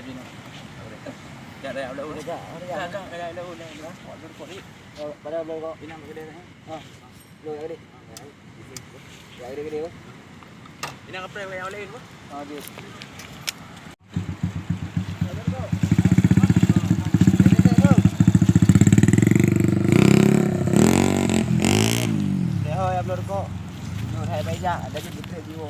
sini. Dah dah udah. Dah udah. Kok ni? Pada belum kok. Ini nama kedai ni. Lu yang gede. Yang gede kok. Ini apa yang lain kok? Dia. Ya belum kok. Nur hai baja ada di dekat dia.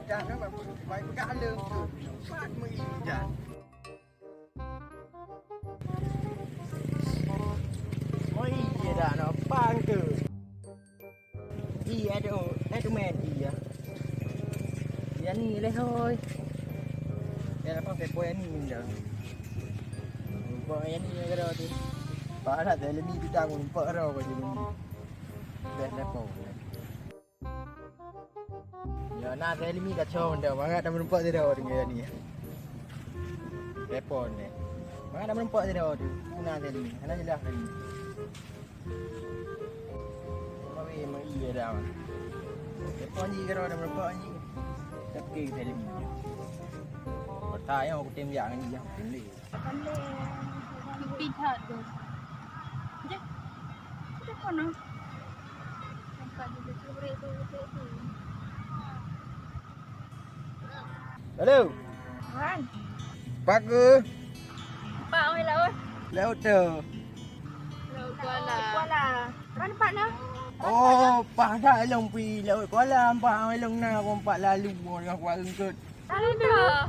Dah nak baik gala tu. Fat mui dah. Oh iya dah nak pang tu. Iya ada main iya. Ya ni leh thôi. Ya apa ke poin ni dah. Poin ni ke dah tu. Parah dah ni kita ngumpul dah kau jadi. Dah lepas. Ya nak saya ni dah cakap dah, mangat dah menumpak dia dah dengan ni. Telefon ni. Mangat dah menumpak dia dah tu. Mana saya ni? Mana jelas ni? Mami memang iya dah. Telefon ni kalau dah menumpak ni. Tapi saya ni. Kota yang aku tembak ni yang pilih. Pandai. Pintar tu. Je. Telefon no. Nampak dia curi tu. Hello. Wan. Bagus. Pak oi laut. Laut tu. Laut Kuala. Kan pak nah. Oh, pak dah long pi laut Kuala, pak long na pak lalu dengan Kuala Lumpur. Lalu dah.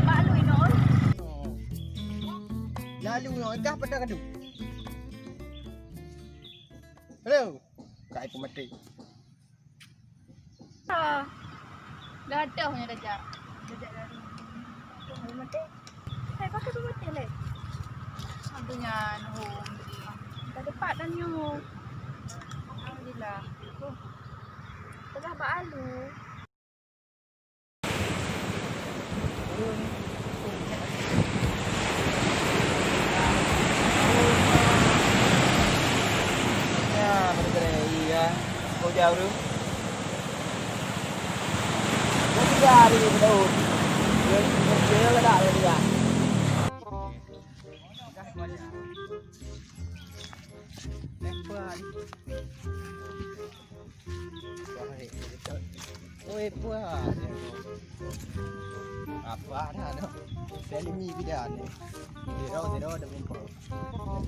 Pak lu inon. Lalu no dah pada kadu. Hello. Kai mati. Dah ada punya dajak. Dajak dari. Hai mati. Hai pakai tu mati le. Tentunya no. Tak dapat dan nyu. Alhamdulillah. Tengah Pak Alu. Ya, betul iya. Kau jauh tu. Ra đi từ đâu phía là đại rồi à ôi bữa apa dah no dari mi bidan ni di đâu được mình có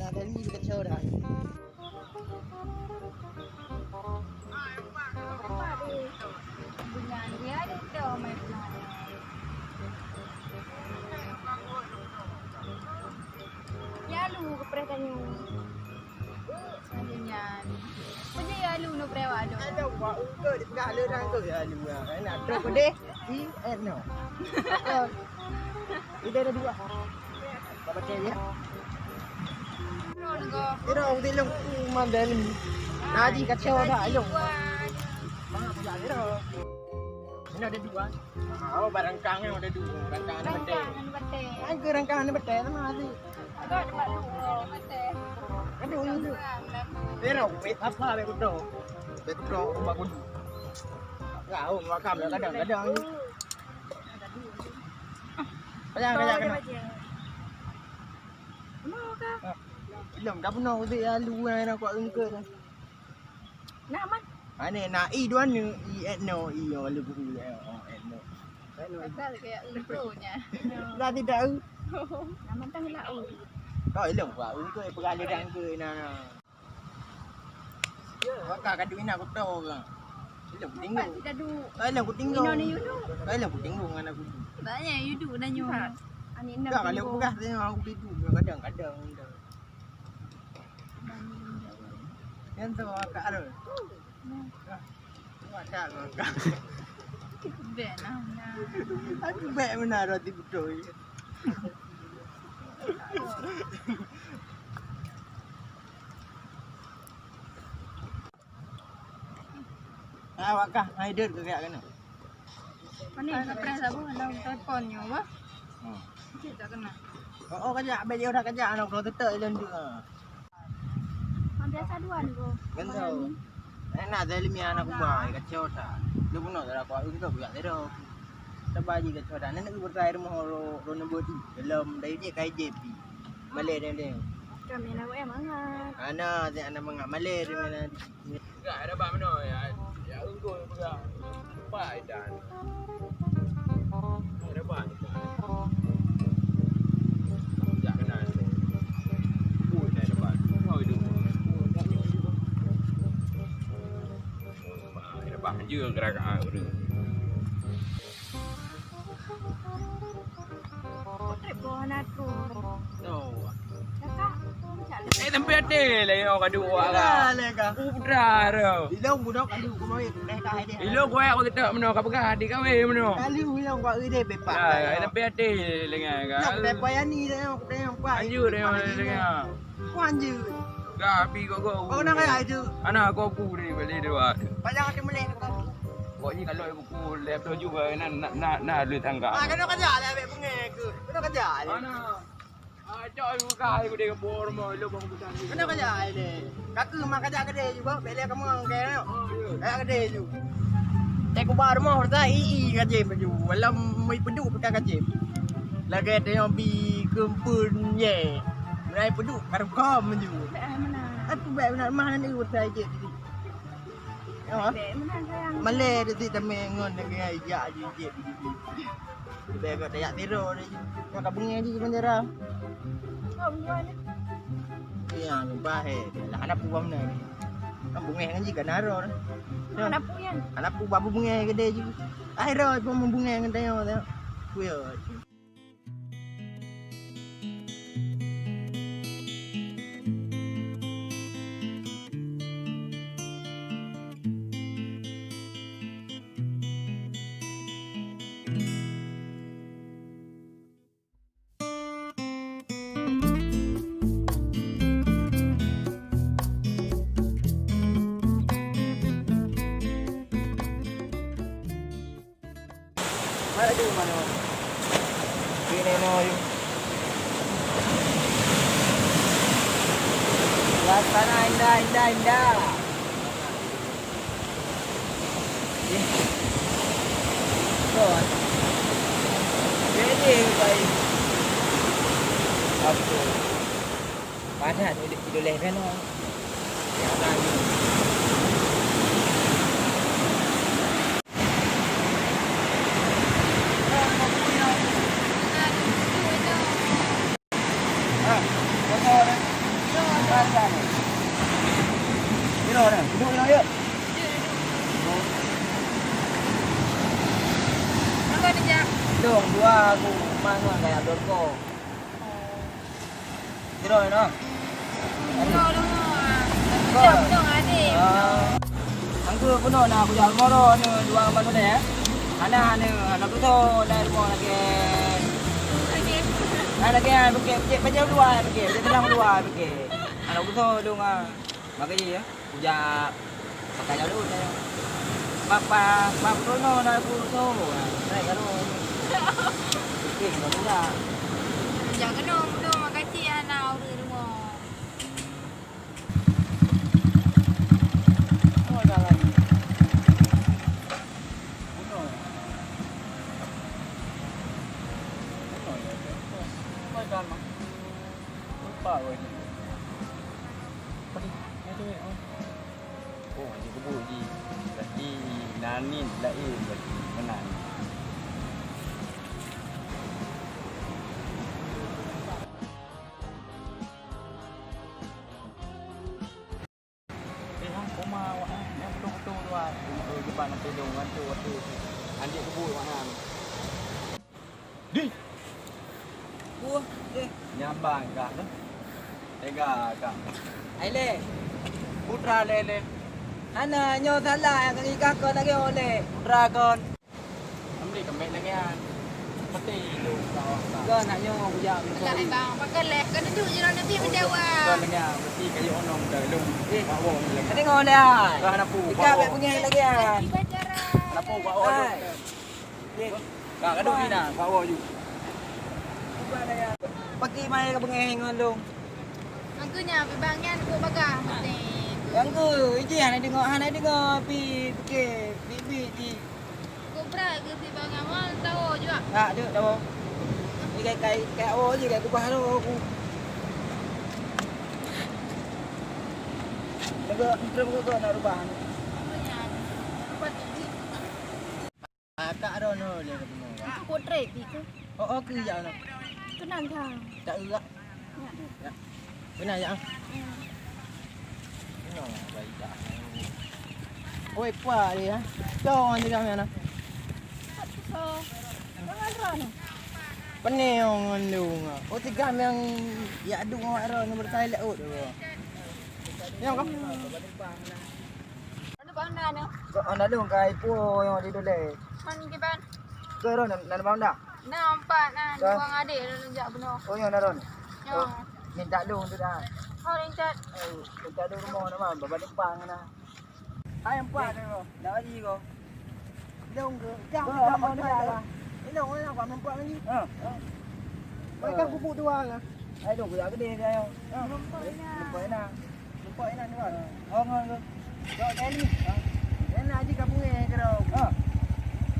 là dari mi bidan chơi dah Bunyan dia ada tu main ya lu kepretannya bunyan punya ya lu no prewa do ada buat ke di tengah le rang ke ya lu kan ada ke deh di no ini ada dua apa baca ya ini orang di long mandel Naji kacau dah long ini ada dua. Oh, barangkang yang ada dua. Barangkang ada betul. Kan ke rangkang ada betul sama ada. Ada dapat dua betul. Ada itu. Pero wait apa be kudo. Be kudo mbak kudu. Kau makan kadang-kadang. Kadang kena. Mau kah? Belum dah pernah dia lu nak kuat engke dah. Nak man. Ane na i dua ni i etno i yo lu bu etno. Pasal kayak ultronya. Dah tidak. Nak mantang lah. Kau ilmu kuat engke perali dah engke na. Kakak kadu ina aku tahu kan. Ilmu tinggal. Tidak du. Ilmu aku tinggal. Ino ni you do. Ilmu aku tinggal dengan aku. Banyak you do dan you. Ani nak. Tak kalau bukan tengok aku tidur kadang-kadang. Yang tu akak ada. Akak akak. Ben lah. Aku baik mana roti betul. Awak kah hider ke kayak kena? Mana nak press apa dalam telefonnya apa? Cik tak kena. Oh kajak beli orang kajak anak kau tetek dan dia. Biasa dua ni ko. Kan tahu. Enak dah limi anak ku baik kacau tak. Lu pun nak aku engkau buat dah. Tabaji kacau dah. Nak bertair mohoro rono bodi dalam dari dia kai JP. Malay dia. Kami nak mangat. Ana dia anak mangat Malay dia mana. Enggak ada apa mana ya. Ya engkau pegang. Baik dan. Ada apa ni? Ya kena. Ui dah dapat. Kau itu. Dapat je gerakan udah. Trip ko anakku. Oh. Kakak. Tempat ada lagi orang kedua Dah lega. Putra tu. Ilong budak kali ku mau dah kai dia. Ilo kau aku tak mana kau pegang adik kau mana. Kali ilong ku ide bepak. Ya, tempat ada lagi kan. Nak depa ni dah aku tengok ku. Anjur dia lagi. Ku anjur. Gapi kau. Kau nak kaya itu. Anak kau aku ni balik dia. Banyak ada melek kau. Kau ni kalau aku laptop juga nak lu tangga. Ah kena kerja lah ambil pengen ke. Kena kerja ni. Mana? Ajak aku kai aku dia bor mo lu bang bukan. Kena kerja ni. Kaku mak kerja gede juga. Beli kamu kaya. Kayak gede ju. Tek ku bar mo dah ii kerja baju. Walau mai peduk pakai kerja. Lagi ada yang bi kempun ye. Mulai peduk karo kom ju. Mana? Aku baik benar mana ni urut saja. Mana sayang? Malay dia tak mengon dengan ajak je. Baik kau tak tiru ni. Nak bunga je bendera. Kau buat ni. Ya, baik. Lah anak puam ni. Kan bunga kan juga naro. Mana puyan? Anak pu babu bunga gede je. Akhirnya pun membunga dengan dia. Kuya. Aduh mana. Ini no you. Sana indah. Tuh. Jadi baik. Apa? Panas tidur leher no. Ya kan. Duduk yuk. Apa ni jak? Dong dua aku mana kayak dorko. Tidur no. Kau dong. Jom dong adik. Angku puno na aku jalan moro ni dua mana ni ya. Anak tu tu dah rumah lagi. Anak dia pakai baju dua pakai, dia tenang dua pakai. Anak tu dong makanya ya. Ujak pakai dulu saya. Papa Bruno dah puso. Saya kalau. Okey, boleh. Jangan dong makasih anak di rumah. Oh, dah lagi. apa weh. Apa ni? Ada weh. Oh, dia kebut di. Berarti nanin lain berarti menan. Koma awak yang betul-betul tu ah. Depan nak tolong waktu Andik kebut awak hang. Di. Buah. Nyambang kak tu. Tega kak. Ai le. Putra lele. Ana nyo salah yang kaki kakak lagi oleh. Putra kon. Amri kemek lagi an. Peti lu kau. Kau nak nyo bujang. Lah bang, pakai leh. Kan duduk je lah nanti mendewa. Kau lagi an. Mesti kayu onong dah lu. Bawa lagi. Tadi ngoleh ai. Kau nak pu. Ikat bet pengen lagi an. Di pacaran. Nak pu bawa lu. Kak kaduk ni nak bawa ju. Pagi mai ke pengen ngolong. Angkunya bangnya aku bagah mesti. Yang tu, ini hana dengar pi ke bibi di. Kubra ke si bang amal tahu juga. Tak ada tahu. Ni kai awak je kai kubah tu aku. Jaga intro kau nak rubah. Angkunya. Apa tu? Tak ada no dia kata. Aku portrait itu. Oh ke ya no. Kenal dah. Tak urak. Ya. Benar ya. No, baik dah. Oi puah dia. Kau ni dah mana? So, jangan rana. Pening ngandung. Oh tiga yang ya adung awak ro nombor toilet out tu. Yang kau. Ano bang na no? Kau ana dong kai pu yang di dole. Man kiban. Kau ro nak bang dah. Nampak nah, bang adik renjak benar. Oh yang ron. Yo. Minta dong tu dah. Kau renjak. Minta dong rumah nama bapa depan na. Ayam puah tu. Dah lagi kau. Dong ke? Jangan mau dah. Ini orang nak buat nampak lagi. Mereka bubuk dua ke? Ai dong budak gede dia yo. Nampak enak. Nampak enak ni kan. Oh ngon ke. Kau tadi. Enak aja kamu ni kau.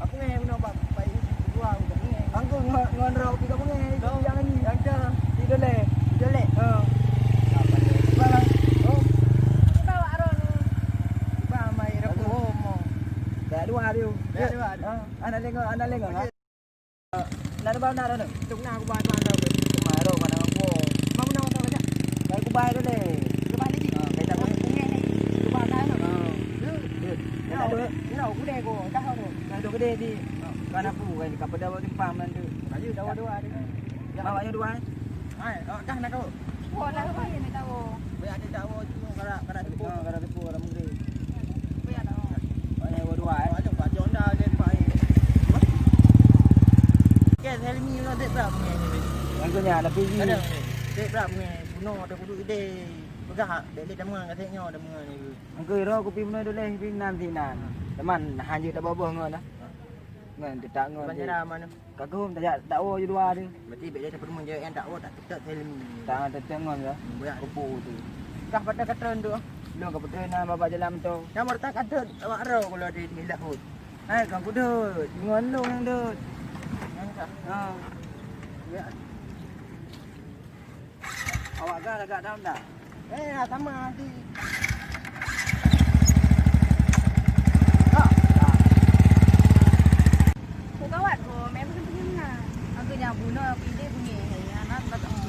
Aku ni guna buat bayi dua aku ni. Angku ngon rau pi kamu ni. Jangan ni. Ada. Di dole. Dole. Balang. Oh. Bawa aron. Ba mai rapu homo. Dah dua dia. Dah dua. Anak lengok. Nak bau nak dah. Tuk nak aku bayar anda. Kemaro mana aku. Mau nak apa saja? Kai aku bayar dah. Aku bayar ni. Kai tak boleh punya ni. Aku bayar dah. Ni aku gede ko. Dah aku. Kai dok gede di. Kan aku kai di kapal dawa timpam nan tu. Kayu dawa dua ada. Yang awaknya dua. Ai, dah nak kau. Wala ko yan tahu. Bayar ada dawa tu kara tipu. Kara tipu kara mungkin. Bayar dah. Awaknya dua. Ada Pak Jonda dia Pak. Kan Helmi lo dek berapa ni? Angkunya ada pergi. Ada. Dek berapa ni? Bunuh ada kudu ide. Pegah dek demang katanya demang ni. Angku ro aku pi mana dole pi nanti nan. Teman hanya tak bawa ngon ah. Ngon tak ngon. Banjara mana? Kagum tak tahu je dua dia. Berarti bek dia perlu je yang tak tak tetap Helmi. Tak ngon ya. Banyak Kupu tu. kah pada katron tu. Lu ke petrena bapak jalan tu. Nomor tak ada awak ro kalau di laut. Hai kang kudut. Ngon lu yang dut. Ha. Ya. Awak agak dalam dah. Sama nanti. Ku kawat ko, may punya na. Aku yang bunuh aku ide bunyi. Anak tak tahu.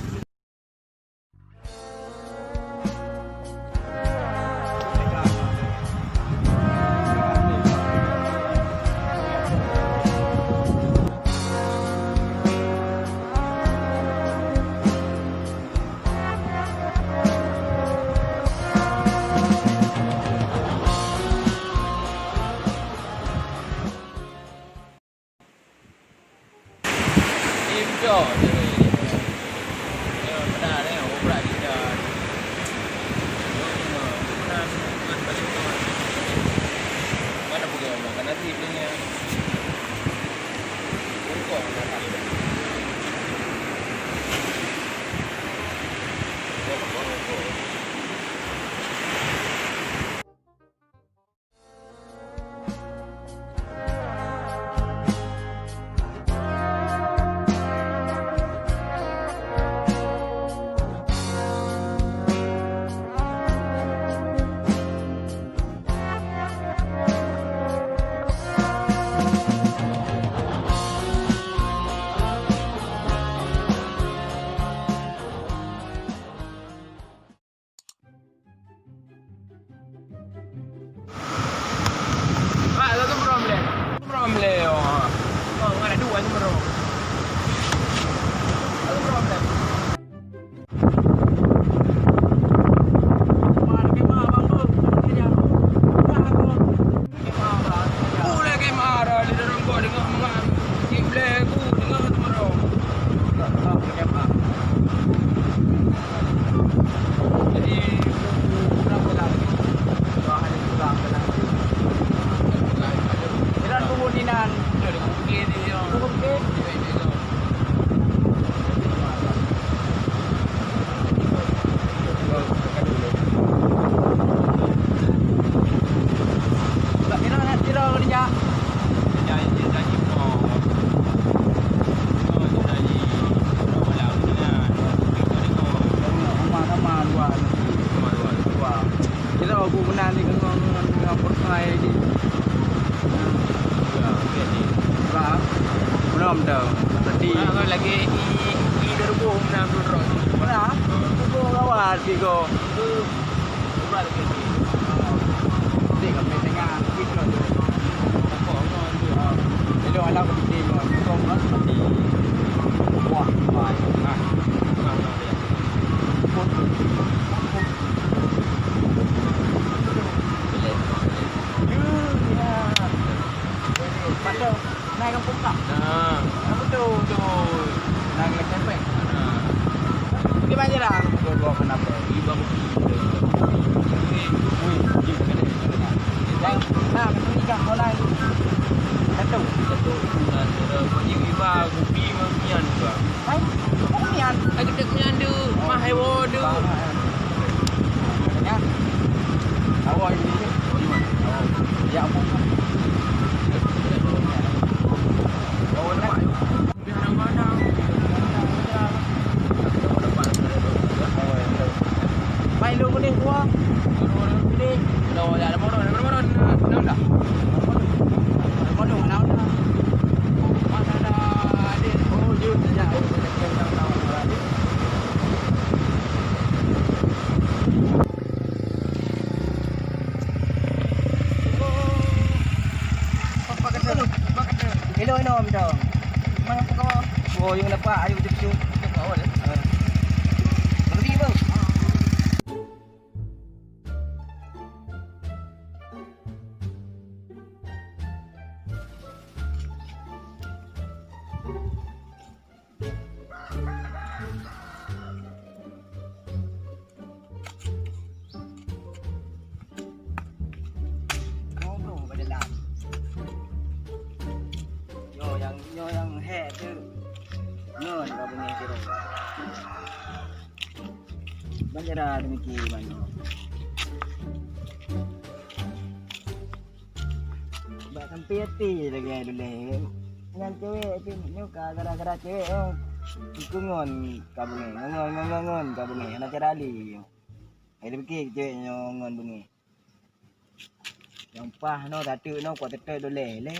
tua tua. Kita aku benar ni dengan perkai ni. Ya, okey. Lah. Belum dah. Tadi Lagi i terubuh nak turun. mana? Aku lawat tiga. Berat lagi. Dia kami tengah kita tu. Jadi alam kita ni kau kan seperti wah baik. Pasal naik kampung tak? Apa tu? Naik lek sampai. Gimana je lah? Gua kenapa? Ibu Wih, jip kena. Nah, ini kan mulai. Satu. Punya iba kopi mamian juga. Hai, kumian. Aku tak punya ada mahai wadu. Ya. Awak ini. Ya, apa? Oh, nampak. Biar mana? Main dulu ni gua. Ini. Dah ada motor, dah. Mana mana dah. Mana dah ada. Oh, dia saja. Hello, hello, minta. Mana kau? Oh, yang dapat ayo jemput. Awal dah. Pergi bang. Ngobrol pada dalam. Yo yang head tu. Ngon kau punya kira. Banjara demikian mana. Bak sampai hati lagi dulu. Dengan cewek tu nyuka gara-gara cewek oh. Iku ngon kau bunyi. Ngon kau bunyi. Anak cara ali. Ada fikir cewek ngon bunyi. Yang pah no satu no kuat tetek dulu le.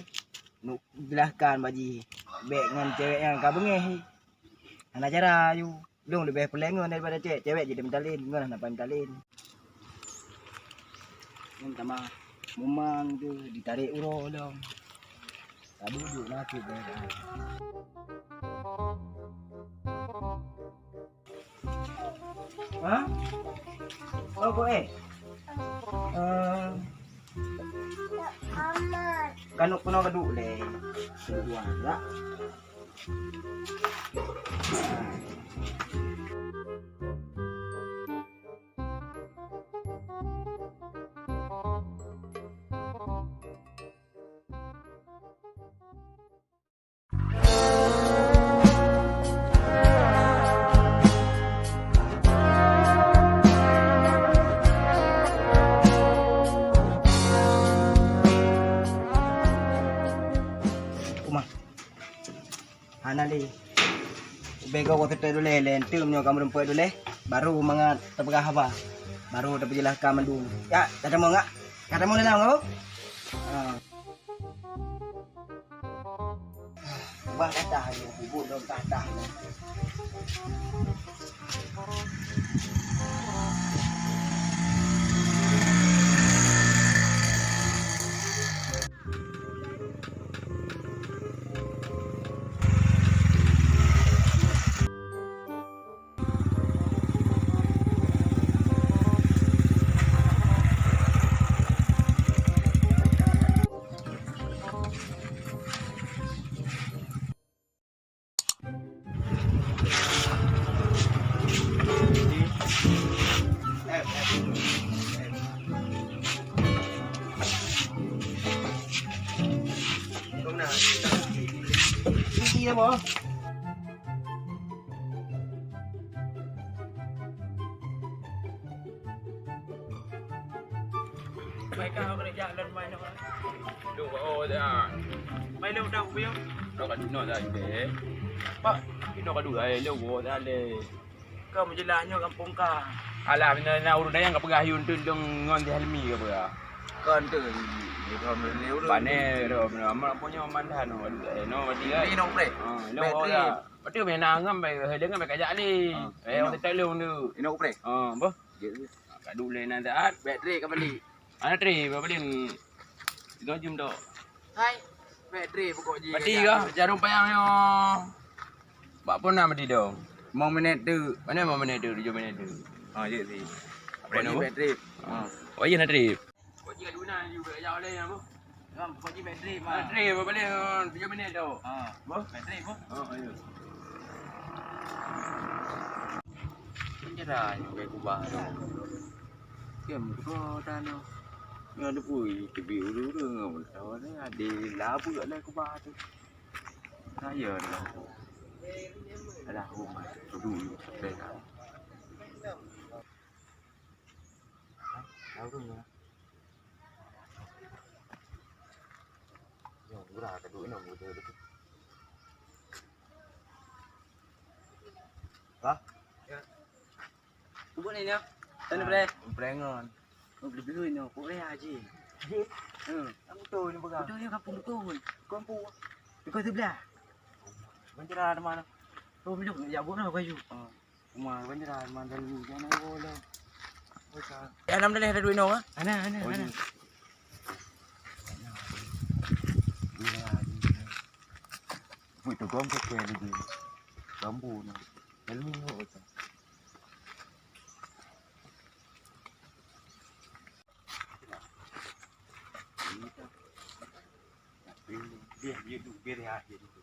Nuk jelaskan baji. Baik dengan cewek yang kau bunyi. Anak cara you. Dong lebih pelengon daripada cewek. Cewek jadi mentalin. Ngon nak mentalin. Minta maaf. Memang tu ditarik urut dong. Tak duduk lagi dah. Ha? Oh, boleh. Kanuk kuno keduk le. Dua ya. Hanali. Bego kau kita dulu lentum nyo kamu rumput dulu baru mangat terpegah apa. Baru dapat jelaskan mandu. Ya, kata mau enggak? Kata mau dalam kau? Bah dah ya, ibu dong dah. Tinggi dah boh. Baiklah kau kena jalan main apa? Duk oh dah. Main lu dah biar. Kau kan dino dah ibe. Pak, dino kan dua le wo dah le. Kau menjelasnya kampung kau. Alah benda urut dayang enggak pegah yun tu dong ngon di helmi ke apa. Kan tu. Dia kau meleu tu. Pane ro amal punya mandan no. No mati kan. Ini nomor. No ora. Betul main ngam bai dengan bai kajak ni. Orang telung tu. Ini nomor. Apa? Kat dulu nanti at bateri ke beli. Ana tri beli. Itu jum tu. Hai. Bateri pokok je. Mati ke jarum payang yo. Bak pun nak mati dong. Mau minit tu. Mana mau minit tu 7 minit tu. Ya sih. Apa nama? Bateri. Oh iya nak trip. Kau jika duna juga jauh le yang apa? Kan pokok je bateri Bateri apa balik 7 minit tu. Boh, bateri boh. Oh iya. Penjara yang kayak kubah tu. Kem kau tanah. Yang ada pui tebi ulu ngam tahu ni ada labu kat dalam kubah tu. Saya dah. Ada rumah dulu sampai kan. Tahu tu ya. Yang murah tak duit nak muda tu. Wah. Ya. Buat ni ni. Tanya bre. Perengon. Beli-beli ni, boleh aja. Jip. Kamu tu ni pegang. Betul ya kampung tu. Kampung. Kau sebelah. Banjir mana? Oh, belum ya buat nak kayu. Rumah banjir mana dulu jangan boleh. Ya nam dah ada duit no ah. Ana. Wih tu gom pakai lagi. Bambu na. Helmi ho tu. Biar duduk biar aja dulu.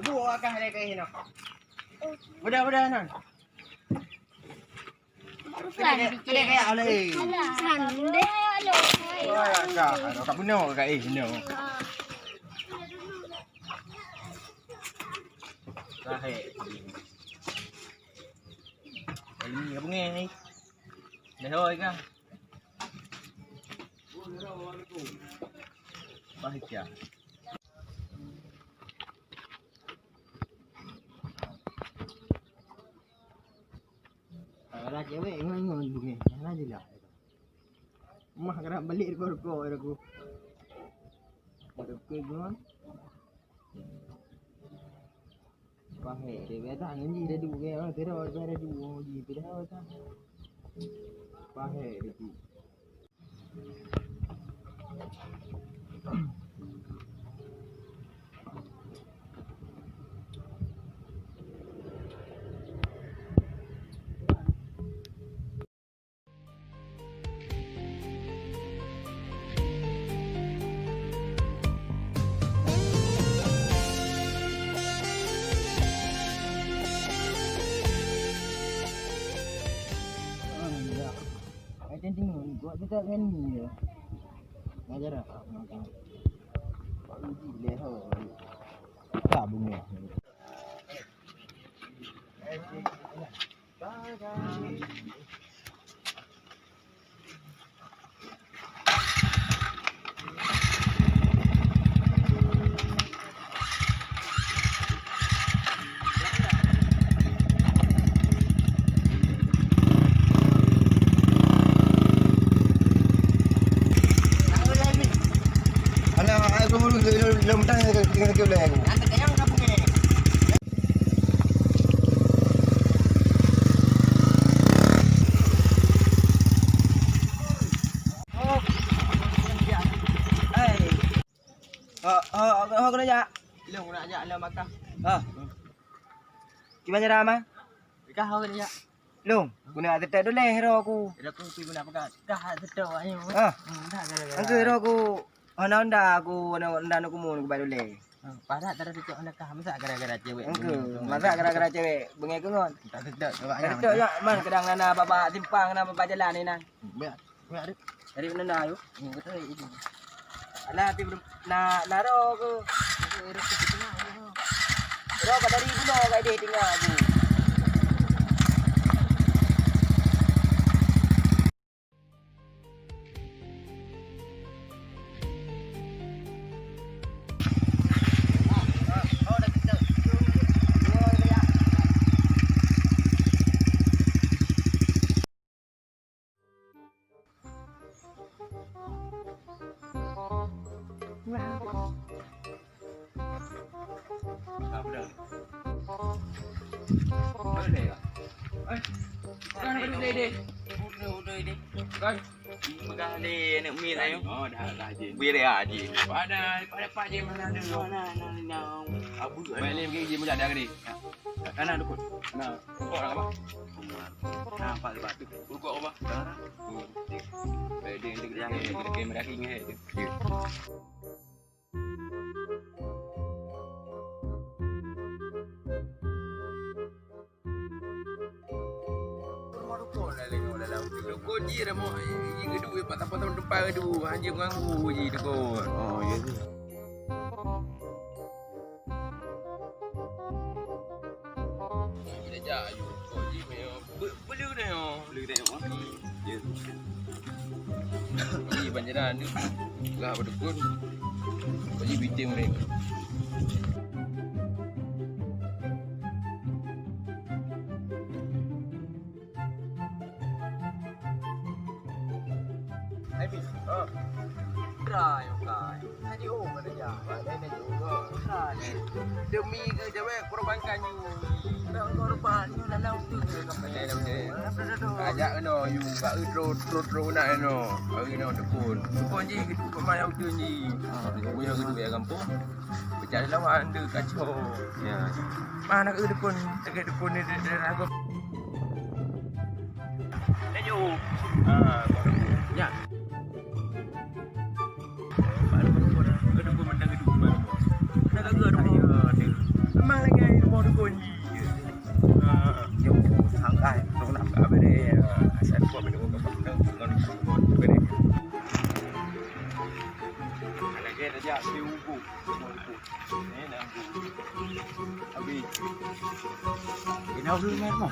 Buat akan ada kain no. Budak nan. Kedai kayak ala eh. Sande alo. Wah, kat benar kat no. Rahe. Ini apa ni? Dah thôi kan. Baik ya. Ada cewek ngon bunyi. Mana je lah. Mah kena balik ko aku. Ada ke ngon. Pahe dia beta nganji dah dulu ke orang tera orang dah dulu ji tu dah apa. Pahe dia tu. Tengok buat kita kan ni ya. Ngajar ah. Pak uji boleh tahu. Tak bunyi. Belum tanya ke boleh aku. Nanti yang kampung ni. Kau nak ajak? Belum nak ajak lah makan. Gimana Rama? Kau kau ni ajak. Long, guna tetap dulu hero aku. Dah aku pergi guna pakai. Kau sedar ayo. Ah, Dah gara-gara. angku hero aku. Honda aku, Honda aku mau aku baru le. Padahal tak ada cocok nak kah masa gara-gara cewek. Angku, masa gara-gara cewek bengai ke ngon. Tak sedar awaknya. Tetap ya, man kadang nana bapa timpang nana bapa jalan ni nan. Biar ada. Dari mana ayo? Betul itu. Alah ti na ro ke. Ro ka dari buno ka dia tinggal aku. Apa dah? Boleh ya? Kan ada deh. Udah deh. Kan Magkali nak min ayo. oh dah je. Biar aja. Pada Pak Je mana ada lu? Abu tu. Balik pergi je mudah dah ni. Kana dukun. Nah, kau apa? Nampak lepas tu. Kau apa? Baik dia kamera king he. Kau je dah mau ini kedua patah-patah depan kedua hanya mengganggu je dekon. Oh ya tu. Kita jaju kau je belu dah yo. Belu dah yo. Ya. Ni banjaran ni. Gah berdekun. Kau je bitin mereka. Try, okay. Tadi mana ya? Ada juga. Try. Demi ke cewek korbankan you. Nak korban you dalam tu ke Ajak kena you kat road nak kena. Hari nak dekun. Dekun je gitu pemain auto ni. Punya kedua ya kampung. Berjalan lawan dia kacau. Ya. Mana ke dekun? Tegak dekun ni dia ragu. Laju. Ya. Memang lagi mau dukun ni. Yo sangai tu nak apa dia? Asal buat benda apa dengan benda. Lagi dia si ubu. Ni nak ubu. Habis. Ini apa ni mau?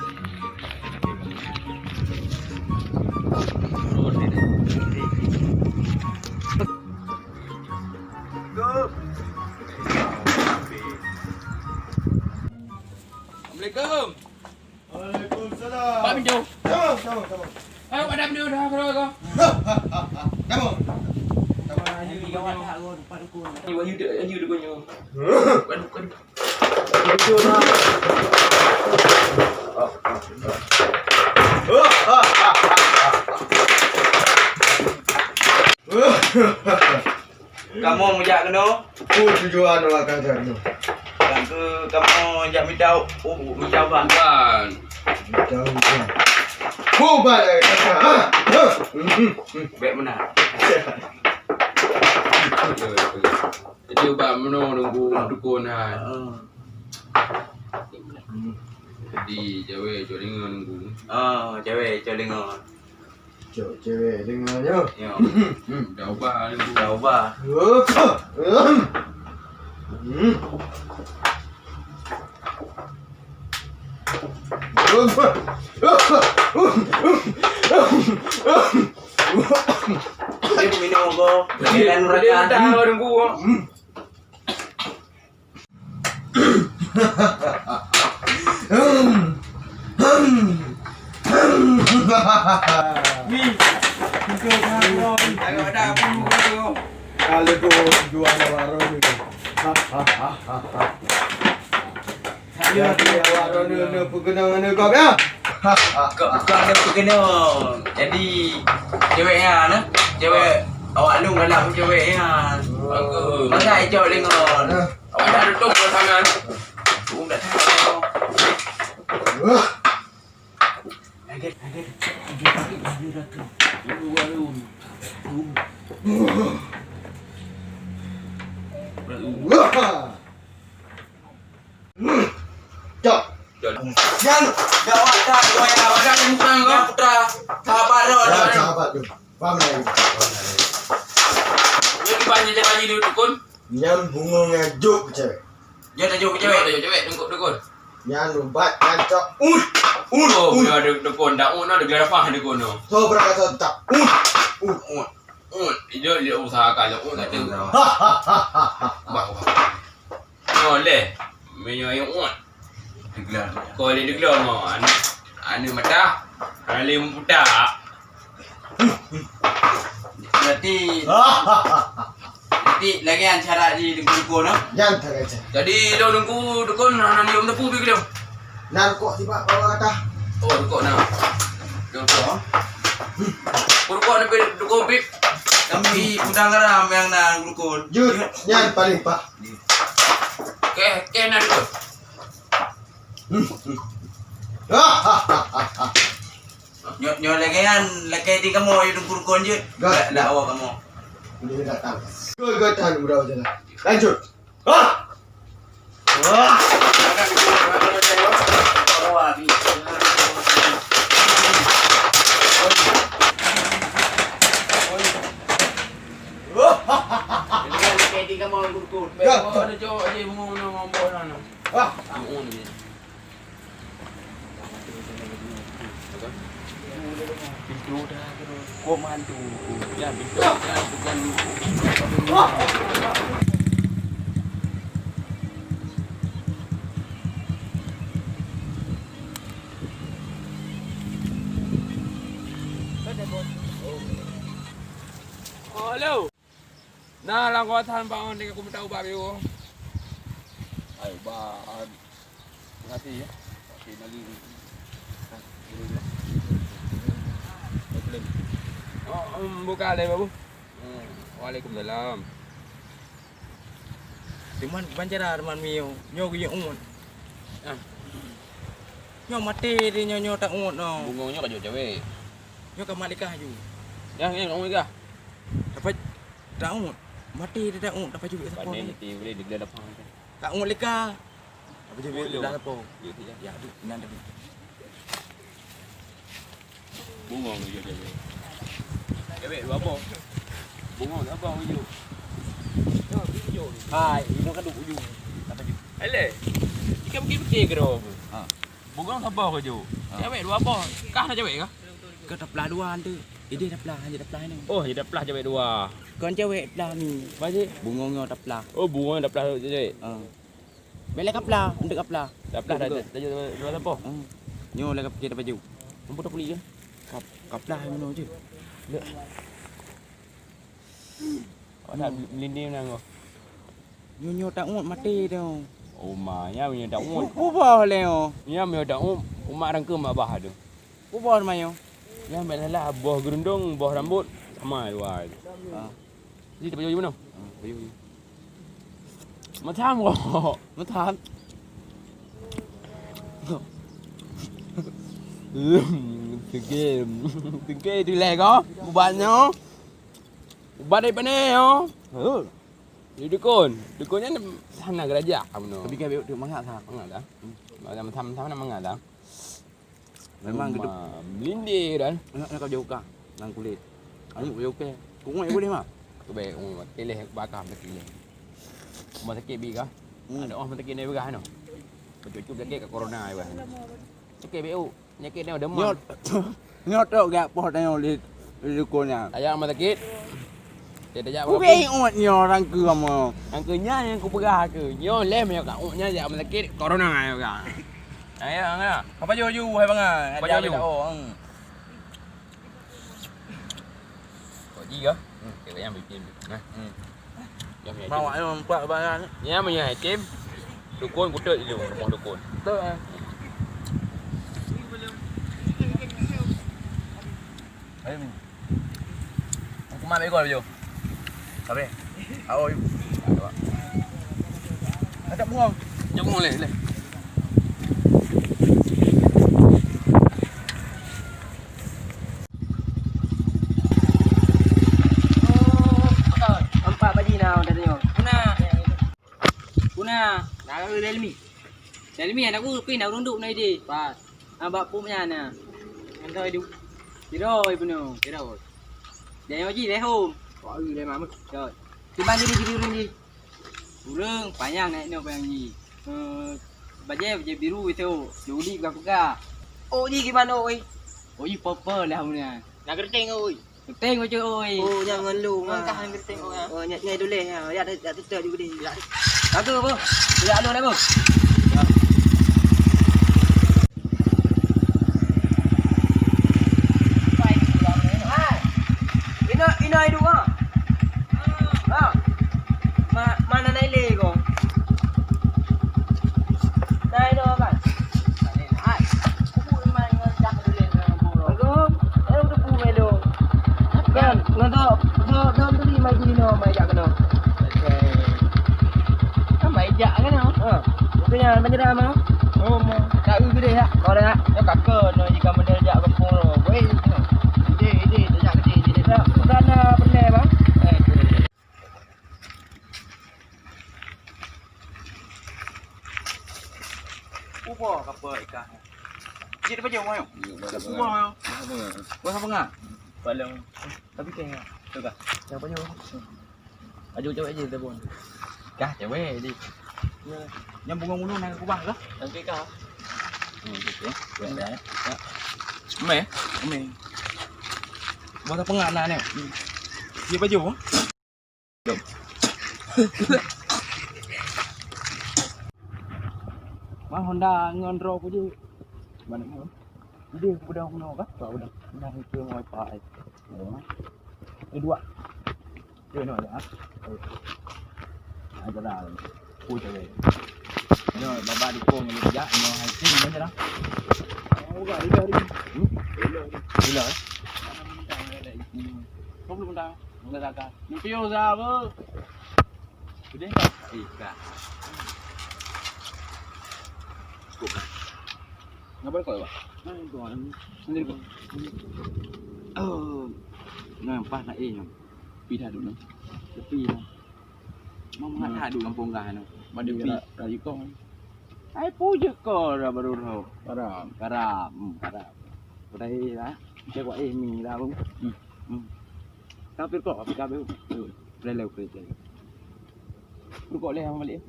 Assalamualaikum. Waalaikumsalam. Pak Minjo. Sama. Ayo ada Minjo dah kalau kau. Sama. Ni kawan tak gua depan dukun. Ni wahyu dukunnya. Bukan. Kamu mujak kena? Tujuan orang kajar tu. Kan ke kamu jak midau. Oh, midau bang. Bukan. Tahu kan. Buat kajar. Baik mana? Jadi ubah meno nunggu dukun ha. Jadi cewek jolingan nunggu. Cewek colingon. Cewek dengannya. Yo. Dah ubah nunggu. Dah ubah. Dia minum kau. Jangan Dia rakan. dah nunggu. Tengok dah pun tu. Kalau tu jual warung ni. Ya, warung ni pegenang ni kau ya. Kau ada kena. Jadi ceweknya nah. Cewek awak lu galak pun ceweknya. Bagus. Mana ejok lengon. Awak dah duduk ke tangan. Tung dah tahu. Cok. Yang gawat dah kau yang awak dah bukan kau putra. Sabar dah. Sahabat tu. Faham lagi. Jadi banyak cakap jadi dukun. Yang bunga ngajuk cewek. Dia dah jauh Cewek cewek. dah cewek dukun. Yang lubat ngancok. Oh, dia ada dukun dah. Oh, ada gelar apa dukun tu? So berkata tak. Dia usahakan oh tak ada. Bah. Boleh. Menyo yang Gelar. kau le gelar mo. Anu mata. Ale putak. Berarti Ti lagi an cara di dukun no. Yan tagay siya. Jadi lo nunggu dukun na niom tepu bi kilo. Narko si Pak bawa kata. Oh dukun na. Dukun. Dukun na dukun bi. Tapi udang garam yang na dukun. Jud, yan paling Pak. Ke na dukun. Nyo lagi an lagi di kamu yung dukun je. Gak. Dah awak kamu. Ini datang. Gue tahan udah jalan. Lanjut. Ah. Wah. Hello. Nah, lang ko tahan pa ako, hindi ka kumita ubabi ko. Ay, ba, ngati ya. Okay, naging. Oh, buka le babu. Waalaikumsalam. Timan banjara arman mio. Nyo gi ungun. Ah. Nyo mati di nyo tak ungun no. Bungongnya ka cewek. Nyo ka malikah ju. Yang ngomong ka. Dapat tak ungun. Mati di tak ungun dapat juga Pak sapon. ni ti boleh digla depan. Tak ungun lika. Dapat juga Boleh. dah sapon. Ya ti ya. Ya, di nan dah. Bungong dia cewek. Cewek apa? Bungong apa uju? Hai, ini kan duk uju. Dapat juga. Hele. Ikan pergi ke ro. Ha. Bungong apa ke ju? Cewek dua apa? Kah ada cewek kah? Ke taplah dua tu. Ini taplah hanya taplah ni. Oh, dia pelah cewek dua. Kan cewek taplah ni. Masih? Bungongnya taplah. Oh, bungong dah pelah cewek. Belak kaplah, untuk kaplah. Dah pelah dah dua apa? Nyo lah kapje dapat juga. Nampak tak beli ke? Kaplah mana je. Awak tak melinding nang kau. Nyo tak ungut mati dah. Oh, nya punya tak umut. Ubah leo. Nya punya tak umat rangka mak bah tu. Ubah mayo. Nya melah buah gerundung, buah rambut sama dua. Jadi dapat mana? Macam kau. Macam Tinggi tu leh kau. Ubatnya. Ubat dari mana yo? Di dukunnya sana geraja kamu. tapi kau tu mangak sah. Mangga dah. Macam nak mangga dah. Memang geduk. Melindih dan. Nak kau jauh kah? Nang kulit. Anu jauh ke? Kau boleh mah. Aku baik keleh bakar keleh. Rumah sakit bi kah? Ada orang sakit ni berah no. Cucuk sakit kat corona ai bah. Sakit BU. Penyakit ni demam. Nyot. Nyot tu gak poh tengok di dukunnya. Ayah rumah sakit. Dia dah Ku be ungut nyo orang ke kamu. Angkanya yang aku perah ke. Nyo lem yo kat uknya jak rumah sakit corona ai bah. Ayah ngah. Apa ju hai bang? Apa ju? Kau ji ke? Kita yang bikin. Nah. Bawa ayo empat barang. Nya punya tim. Dukun kutuk dulu, rumah dukun. Tu. Ayo. Aku mana ikut baju? Sabar. Ayo. Ada buang. Jom boleh. Empat baju now dah tengok. Kuna. Dah ke Delmi. Delmi anak aku pin dah runduk ni je. Pas. Abak punya na. Entah hidup. Tiro ibu no. Tiro. Dia yang leh home. Kau leh mama. Rồi. Timbang jadi urang je. Urang panjang naik ni apa yang ni. Baju biru itu. Juli berapa? Oh ni gimana oi? Oh ni purple lah punya. Nak keriting oi. Tengok je oi. Oh jangan lu. Angkat hang keriting oi. Oh nyai dulu ya. Ya ada tutup juga dia. Aku apa? Tidak ada apa? Ina hidup ah. Ah. jak kan ah. Ha. Bukannya banyak mah. Oh, tak gede ya. Kau dah Ya kakak no jika menderjak kampung lo. Wei. Ide terjak gede dia dah. bukan pernah bang. Upo kapal ikan. Jadi apa je mau? Semua mau. Buat apa ngah? Balong. Tapi kayaknya Tu kah? siapa nyawa? Aju cewek je telefon. Kah cewek di. Yang bunga-bunga nak aku bang kah? Nanti kah? Gitu ya. Boleh ya. Me. Buat apa ngah nak ni? Dia baju. Mang Honda ngonro aku je. Mana ni? Dia budak kuno kah? Tak budak. Nak ke wifi. Ini dua. Dia no ya. Ada dah. Ku cewek. Ni baba di kong ni kerja, ni hai sini mana dah. Oh, gak ada hari. Bila? Kau belum dah. Enggak tak. Ni pio za apa? Sudah tak? Ikan. Ngapain kau, Pak? Sendiri kau. Oh. Nampak nak pi dah dulu. Tepi dah. Mau nak dulu kampung kah no. Madu pi dari kau. Ai puja kau dah baru tahu. Karam. Budai dah. Dia buat mi dah bang. Tapi kau apa kau? Leleu kerja. Kau leh balik.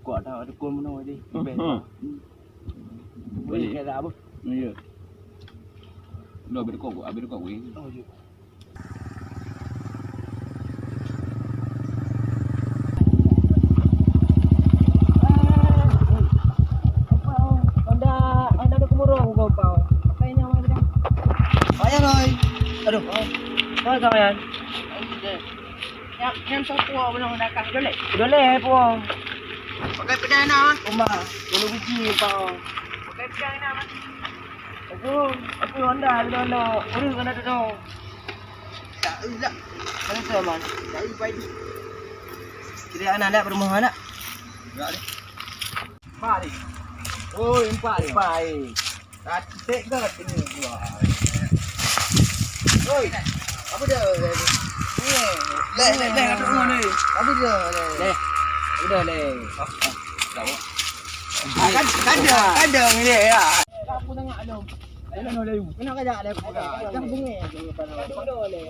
Kau dah ada kau mana di. Boleh kira apa? Ya. Lo ambil kau ini. Oh, ya. Anda ada kemurung kau pau. Kayaknya mana dah. Ayah Roy. Aduh. Kau kawan. Yang sopua belum dah kah boleh. Boleh puang. Pakai perdana. Rumah. Dulu biji pau. Pakai perdana. Aku Honda. Urus kena tu. Tak usah. Mana tu man? Tak baik. Kira anak nak perumahan nak? Enggak deh. Empat ni. Oh, empat ni. Tak ke ini gua. Oi. Apa dia? Leh kat rumah ni. Apa dia? Udah leh. Kadang ni ya. Aku tengok ada. Ayo leh. Kena kajak leh. Jangan bunyi. Bodoh leh.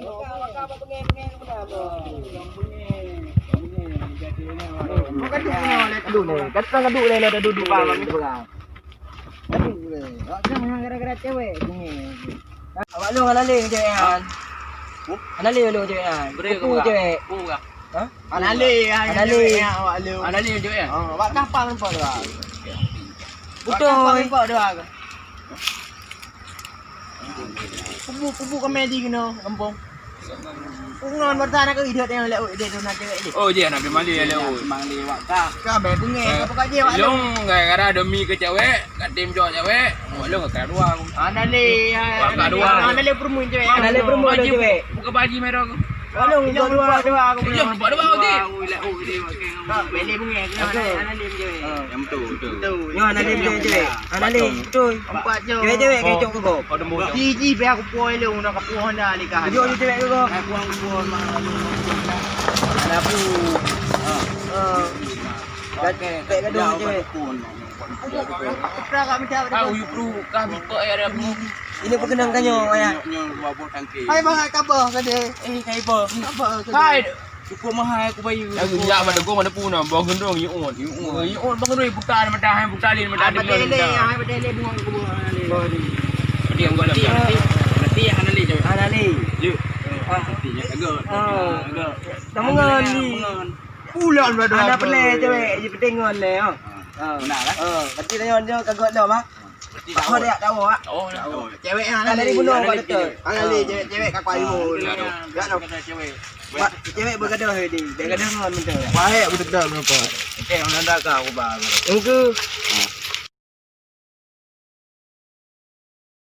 Apa bunyi apa? Yang bunyi. Bukan tu punya oleh Duduk leh. Kata duduk leh dah duduk bang gitu kan. Duduk leh. Jangan gara-gara cewek bunyi. Awak lu ngalah leh cewek kan. Anak leh lu cewek kan. Aku cewek. Buka. Ha? Anali, awak lu. Ada ni je ya. Oh, awak kapal nampak dah. Betul. Nampak dah. Pupu komedi kena kampung. Pungon bertahan ke idiot yang lek dia tu nak cewek ni. Oh je nak pergi Mali le. Memang lewat kah. Kau ber bunyi apa kaji awak lu. Long gara-gara demi ke cewek, kat tim cewek, awak long kat ruang. Anali perempuan cewek. Anak leh perempuan lu cewek. Buka baju merah aku. Walau dua aku. Jom buat dua okey. Beli bunyi anali cewek. Yang betul. Yo anak leh cewek. Anak leh betul. Empat je. Cewek kecok tu kau. Kau demo. Gigi be aku puai lu nak puan dah ni kah. Jom cewek tu kau. Puan mana lu. Anak aku. Kayak gaduh cewek. Kau kat macam Kau you perlu kah bitok ada aku. Ini perkenang kanyo ayah. Nyo buat tangki. hai bang khabar ke dia. Kai apa? Khabar ke dia. Hai. Cukup mahal aku bayu. Aku ya pada gua mana pun bang gendong you on. You on bang gendong putar matahan putalin matahan dia. Hai bedele bunga ke bunga. Dia gua dah. Nanti anak ni je. Anak leh. You. Nanti ya agak. Agak. Tamungan ni. Bulan pada. Anak pelai cewek, je petingon leh. Benar lah. Berarti tanya dia kagak dah mah. Kau dah tahu ah. Oh, Cewek yang Anak leh bunuh kau betul. Anali cewek kat payu. ya no cewek. Cewek bergaduh dia. Dia gaduh dengan betul. Baik betul berapa. Okay, orang dah kau bang. Engkau